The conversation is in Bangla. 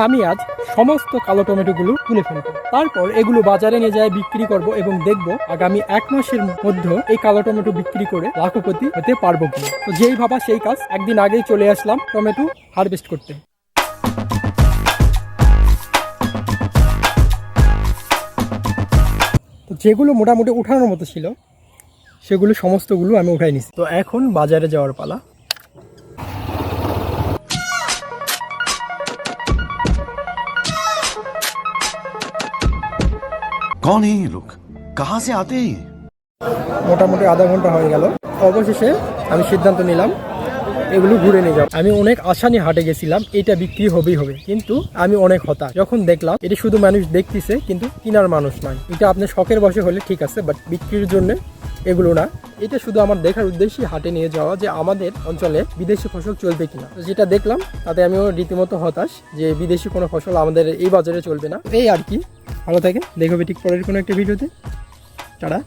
আমি আজ সমস্ত কালো টমেটোগুলো তুলে ফেলবো, তারপর এগুলো বাজারে নিয়ে যায় বিক্রি করব এবং দেখব আগামী 1 মাসের মধ্যে এই কালো টমেটো বিক্রি করে লাখপতি হতে পারবো কিনা। তো যেই ভাবা সেই কাজ, একদিন আগেই চলে আসলাম টমেটো হারভেস্ট করতে। তো যেগুলো মোটামুটি উঠানোর মতো ছিল সেগুলো সমস্তগুলো আমি উঠাই নিছি। তো এখন বাজারে যাওয়ার পালা। कौन है ये लोग? कहाँ से आते हैं ये? মোটামুটি আধা ঘন্টা হয়ে গেল। অবশেষে আমি সিদ্ধান্ত নিলাম এগুলো ঘুরে নিয়ে যাব। আমি অনেক আশা নিয়ে হাটে গেছিলাম এটা বিক্রি হবেই হবে, কিন্তু আমি অনেক হতাশ যখন দেখলাম এটা শুধু মানুষ দেখতেছে কিন্তু কেনার মানুষ নয়। এটা আপনার শখের বশে হলে ঠিক আছে, বাট বিক্রির জন্য এগুলো না। এটা শুধু আমার দেখার উদ্দেশ্যে হাটে নিয়ে যাওয়া যে আমাদের অঞ্চলে বিদেশি ফসল চলবে কিনা। তো যেটা দেখলাম তাতে আমিও রীতিমতো হতাশ যে বিদেশি কোনো ফসল আমাদের এই বাজারে চলবে না। এই আর কি, ভালো থাকে, দেখবে ঠিক পরের কোনো একটা ভিডিওতে। টাটা।